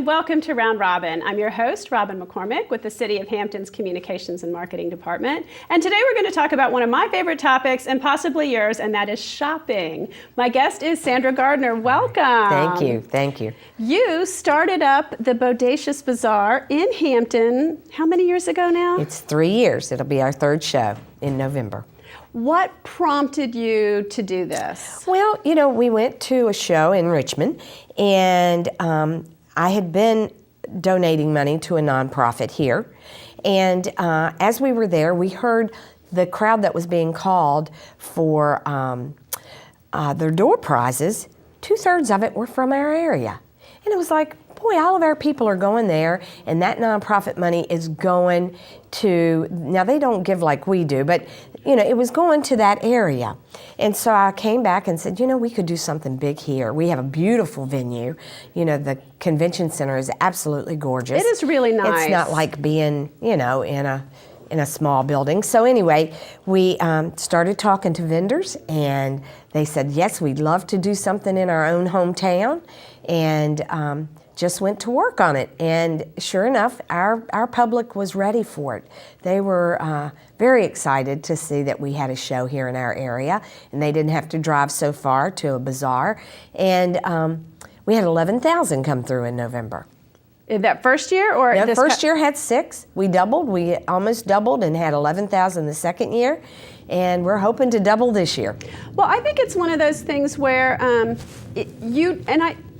and welcome to Round Robin. I'm your host, Robin McCormick, with the City of Hampton's Communications and Marketing Department. And today we're going to talk about one of my favorite topics, and possibly yours, and that is shopping. My guest is Sandra Gardner. Welcome. Thank you. Thank you. You started up the Bodacious Bazaar in Hampton, how many years ago now? It's 3 years. It'll be our third show in November. What prompted you to do this? Well, you know, we went to a show in Richmond, and I had been donating money to a nonprofit here. And as we were there, we heard the crowd that was being called for their door prizes. 2/3 of it were from our area. And it was like, boy, all of our people are going there, and that nonprofit money is going to, now they don't give like we do, but you know, it was going to that area. And so I came back and said, you know, we could do something big here. We have a beautiful venue. You know, the convention center is absolutely gorgeous. It is really nice. It's not like being, you know, in a small building. So anyway, we started talking to vendors, and they said, yes, we'd love to do something in our own hometown, and just went to work on it. And sure enough, our public was ready for it. They were very excited to see that we had a show here in our area, and they didn't have to drive so far to a bazaar. And we had 11,000 come through in November. That first year, or the first year had 6. We doubled. We almost doubled and had 11,000 the second year, and we're hoping to double this year. Well, I think it's one of those things where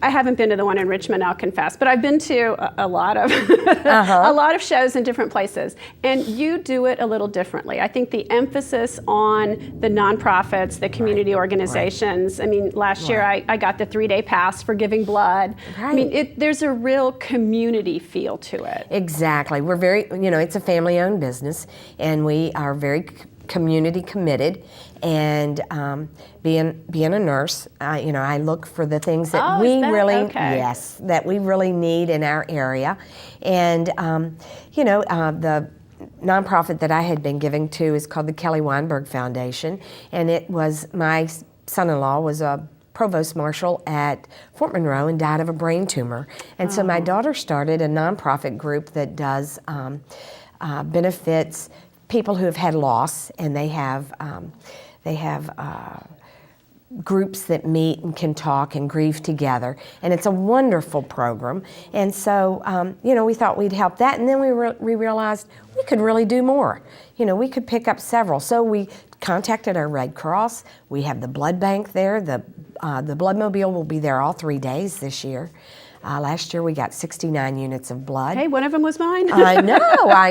I haven't been to the one in Richmond, I'll confess, but I've been to a lot of a lot of shows in different places, and you do it a little differently. I think the emphasis on the nonprofits, the community organizations. I mean, last year I got the 3-day pass for giving blood. I mean, there's a real community feel to it. Exactly. We're very, you know, it's a family-owned business, and we are very community committed. And being a nurse, you know, I look for the things that that we really need in our area. And you know, the nonprofit that I had been giving to is called the Kelly Weinberg Foundation, and it was, my son-in-law was a provost marshal at Fort Monroe and died of a brain tumor. And so my daughter started a nonprofit group that does benefits people who have had loss, and they have groups that meet and can talk and grieve together, and it's a wonderful program. And so, you know, we thought we'd help that, and then we realized we could really do more. You know, we could pick up several. So we contacted our Red Cross. We have the blood bank there. The Bloodmobile will be there all 3 days this year. Last year we got 69 units of blood. Hey, one of them was mine. I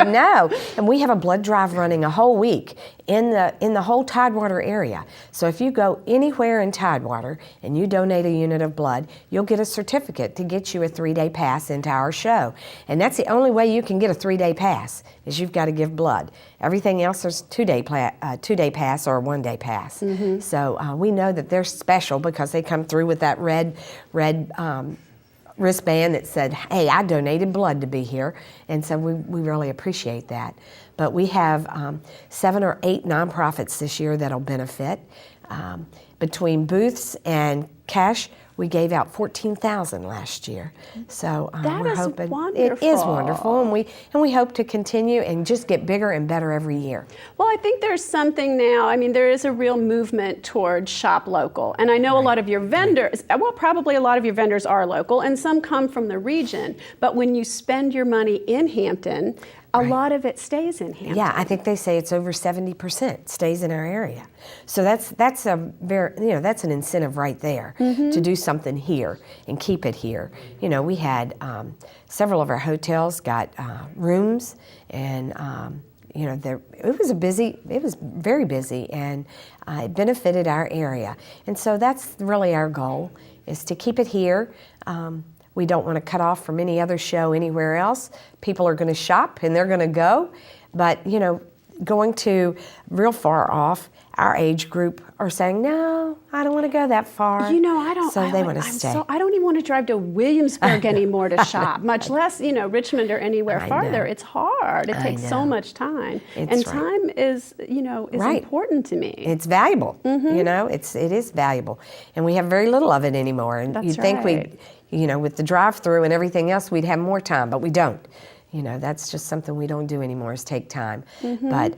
know. And we have a blood drive running a whole week in the whole Tidewater area. So if you go anywhere in Tidewater and you donate a unit of blood, you'll get a certificate to get you a 3-day pass into our show. And that's the only way you can get a 3-day pass, is you've got to give blood. Everything else is 2-day pass or a 1-day pass. Mm-hmm. So we know that they're special because they come through with that red wristband that said, hey, I donated blood to be here. And so we really appreciate that. But we have 7 or 8 nonprofits this year that'll benefit. Between booths and cash, we gave out 14,000 last year. So we're hoping wonderful. It is wonderful, and we hope to continue and just get bigger and better every year. Well, I think there's something now. I mean, there is a real movement towards shop local, and I know a lot of your vendors. Well, probably a lot of your vendors are local, and some come from the region. But when you spend your money in Hampton, a lot of it stays in Hampton. Yeah, I think they say it's over 70% stays in our area. So that's a very, you know, that's an incentive right there to do something here and keep it here. You know, we had several of our hotels got rooms, and you know, it was very busy, and it benefited our area. And so that's really our goal, is to keep it here. We don't want to cut off from any other show anywhere else. People are going to shop and they're going to go, but you know, going to real far off, our age group are saying, no, I don't want to go that far. You know, I don't. So they want to stay. I don't even want to drive to Williamsburg anymore to shop, much less, Richmond or anywhere farther. It's hard. It takes so much time. Time is, is important to me. It's valuable. It is valuable. And we have very little of it anymore. And you'd think we'd, with the drive-through and everything else, we'd have more time, but we don't. That's just something we don't do anymore, is take time. But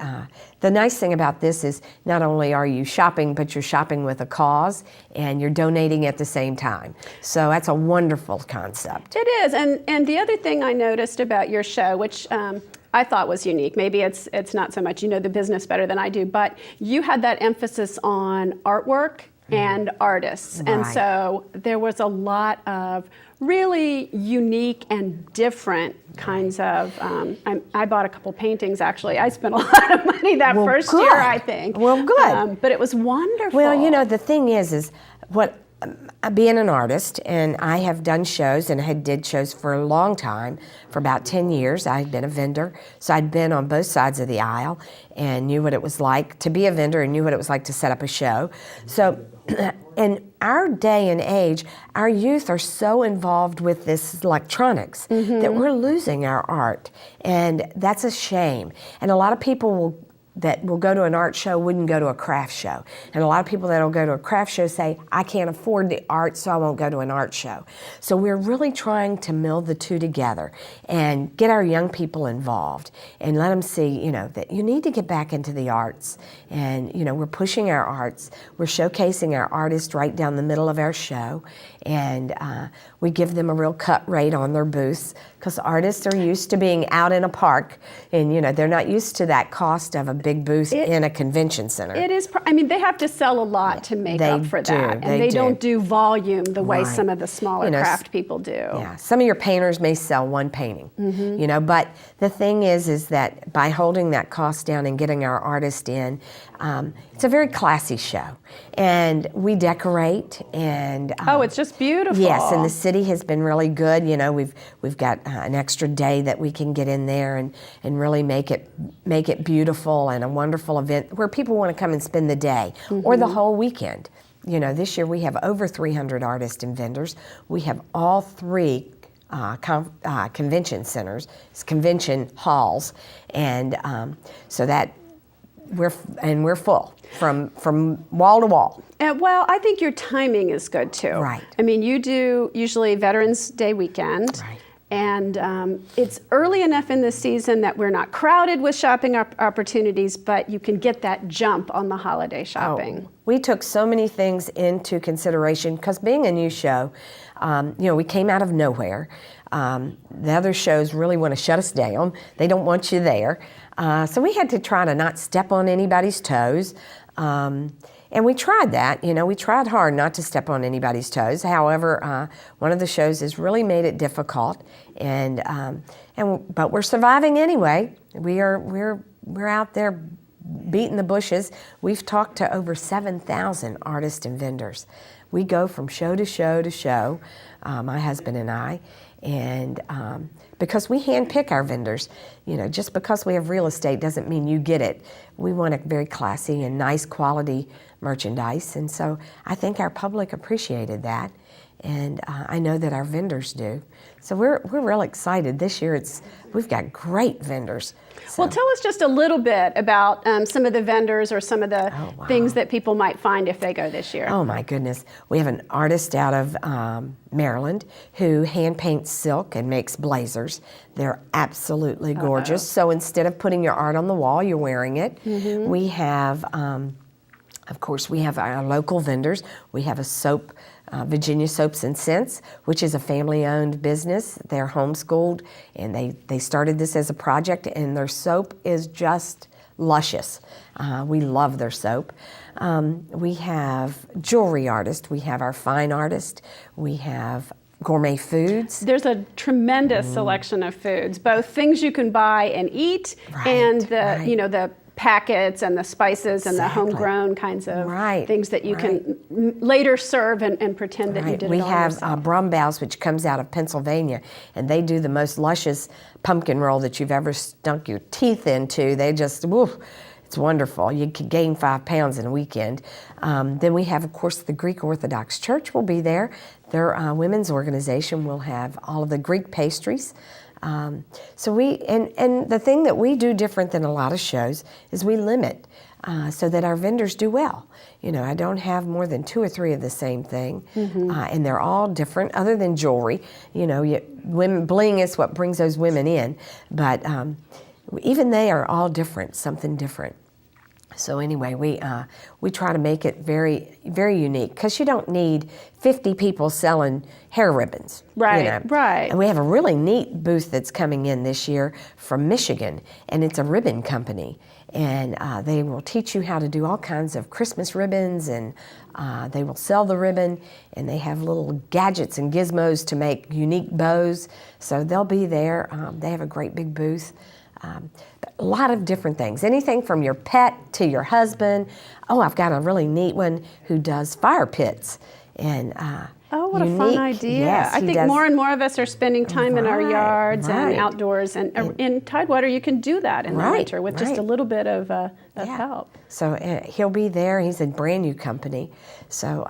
the nice thing about this is not only are you shopping, but you're shopping with a cause and you're donating at the same time. So that's a wonderful concept. It is. And the other thing I noticed about your show, which I thought was unique, maybe it's not so much, you know the business better than I do, but you had that emphasis on artwork and artists. And so there was a lot of really unique and different kinds of, I bought a couple paintings actually. I spent a lot of money that first year, I think. Well, good. But it was wonderful. Well, the thing is what, being an artist, and I have done shows and had did shows for a long time, for about 10 years. I had been a vendor, so I'd been on both sides of the aisle and knew what it was like to be a vendor and knew what it was like to set up a show. So in our day and age, our youth are so involved with this electronics that we're losing our art, and that's a shame. And a lot of people that will go to an art show wouldn't go to a craft show. And a lot of people that will go to a craft show say, I can't afford the art, so I won't go to an art show. So we're really trying to meld the two together and get our young people involved and let them see, that you need to get back into the arts. And, we're pushing our arts. We're showcasing our artists right down the middle of our show. And we give them a real cut rate on their booths, because artists are used to being out in a park, and they're not used to that cost of a big booth in a convention center. It is. They have to sell a lot to make up for that, and they don't do volume the way some of the smaller craft people do. Yeah, some of your painters may sell one painting, but the thing is that by holding that cost down and getting our artist in, it's a very classy show, and we decorate and. It's just beautiful. Yes, and the city has been really good. We've got an extra day that we can get in there and really make it beautiful and a wonderful event where people want to come and spend the day or the whole weekend. This year we have over 300 artists and vendors. We have all three convention centers, convention halls, and so that we're full from wall to wall. Well, I think your timing is good too. Right. You do usually Veterans Day weekend. Right. And it's early enough in the season that we're not crowded with shopping opportunities, but you can get that jump on the holiday shopping. We took so many things into consideration, because being a new show, we came out of nowhere. The other shows really want to shut us down. They don't want you there. So we had to try to not step on anybody's toes. And we tried that, we tried hard not to step on anybody's toes. However, one of the shows has really made it difficult, but we're surviving anyway. We're out there beating the bushes. We've talked to over 7,000 artists and vendors. We go from show to show to show, my husband and I, and because we handpick our vendors. Just because we have real estate doesn't mean you get it. We want a very classy and nice quality merchandise, and so I think our public appreciated that, and I know that our vendors do. So we're real excited. This year we've got great vendors. So. Well, tell us just a little bit about some of the vendors or some of the things that people might find if they go this year. Oh my goodness. We have an artist out of Maryland who hand paints silk and makes blazers. They're absolutely gorgeous. So instead of putting your art on the wall, you're wearing it. We have, of course, we have our local vendors. We have a soap, Virginia Soaps and Scents, which is a family-owned business. They're homeschooled, and they started this as a project, and their soap is just luscious. We love their soap. We have jewelry artists. We have our fine artist. We have gourmet foods. There's a tremendous selection of foods, both things you can buy and eat, and the packets and the spices and the homegrown kinds of things that you can later serve and pretend that you did it all yourself. We have Brumbaus, which comes out of Pennsylvania, and they do the most luscious pumpkin roll that you've ever stunk your teeth into. They just, It's wonderful. You can gain 5 pounds in a weekend. Then we have, of course, the Greek Orthodox Church will be there. Their women's organization will have all of the Greek pastries. So and the thing that we do different than a lot of shows is we limit so that our vendors do well. You know, I don't have more than 2 or 3 of the same thing, and they're all different other than jewelry. You know, women, bling is what brings those women in, but even they are all different, something different. So anyway, we try to make it very, very unique because you don't need 50 people selling hair ribbons. Right, you know. right. And we have a really neat booth that's coming in this year from Michigan, and it's a ribbon company. And they will teach you how to do all kinds of Christmas ribbons, and they will sell the ribbon, and they have little gadgets and gizmos to make unique bows. So they'll be there. They have a great big booth. A lot of different things, anything from your pet to your husband. Oh, I've got a really neat one who does fire pits. And oh, what a fun idea. Yes, I think more and more of us are spending time in our yards and right. outdoors. And in Tidewater, you can do that in the winter with just a little bit of help. So he'll be there. He's a brand new company. So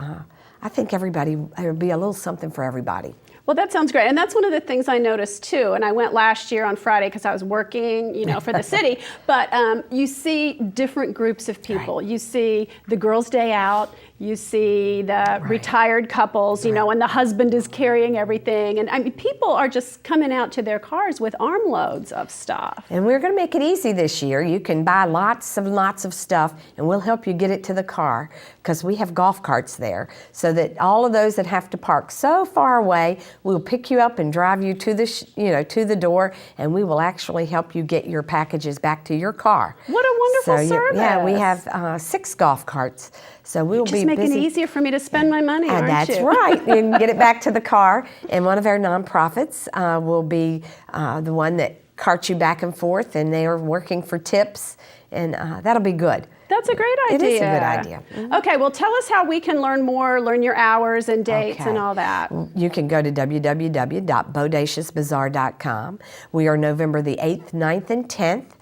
I think there'll be a little something for everybody. Well, that sounds great. And that's one of the things I noticed too. And I went last year on Friday because I was working, you know, for the city. But you see different groups of people. Right. You see the girls' day out. You see the retired couples, you know, and the husband is carrying everything. And I mean, people are just coming out to their cars with armloads of stuff. And we're going to make it easy this year. You can buy lots of stuff, and we'll help you get it to the car because we have golf carts there. So that all of those that have to park so far away, we'll pick you up and drive you to the, to the door, and we will actually help you get your packages back to your car. What a wonderful service! Yeah, we have 6 golf carts. So we will be busy. Just making it easier for me to spend my money, aren't you? That's right. You can get it back to the car, and one of our nonprofits will be the one that carts you back and forth, and they are working for tips, and that'll be good. That's a great idea. It is a good idea. Mm-hmm. Okay, well, tell us how we can learn more, learn your hours and dates and all that. You can go to www.bodaciousbazaar.com. We are November the 8th, 9th, and 10th,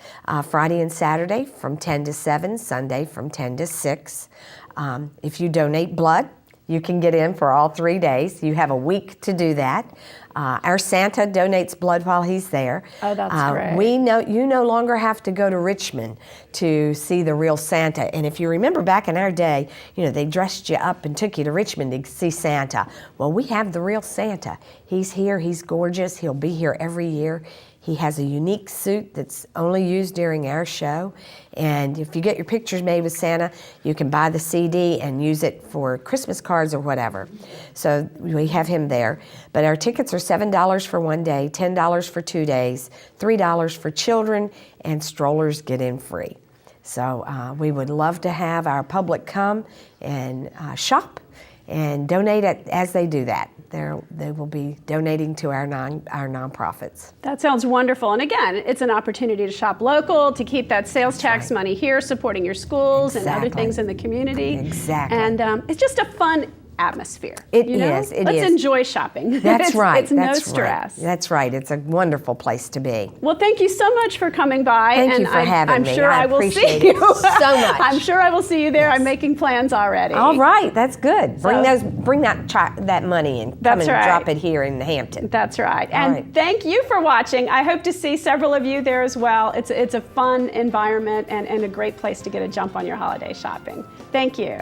Friday and Saturday from 10 to 7, Sunday from 10 to 6. If you donate blood, you can get in for all 3 days. You have a week to do that. Our Santa donates blood while he's there. Oh, that's great. You no longer have to go to Richmond to see the real Santa. And if you remember back in our day, they dressed you up and took you to Richmond to see Santa. Well, we have the real Santa. He's here. He's gorgeous. He'll be here every year. He has a unique suit that's only used during our show. And if you get your pictures made with Santa, you can buy the CD and use it for Christmas cards or whatever. So we have him there. But our tickets are $7 for 1 day, $10 for 2 days, $3 for children, and strollers get in free. So we would love to have our public come and shop and donate as they do that. They will be donating to our nonprofits. That sounds wonderful. And again, it's an opportunity to shop local, to keep that sales tax money here, supporting your schools and other things in the community. Exactly. And it's just a fun atmosphere. It is. Let's enjoy shopping. That's right. It's no stress. That's right. It's a wonderful place to be. Well, thank you so much for coming by. Thank you for having me. I'm sure I will see you so much. I'm sure I will see you there. Yes. I'm making plans already. All right. That's good. Bring that money and come and drop it here in Hampton. That's right. And thank you for watching. I hope to see several of you there as well. It's a fun environment and a great place to get a jump on your holiday shopping. Thank you.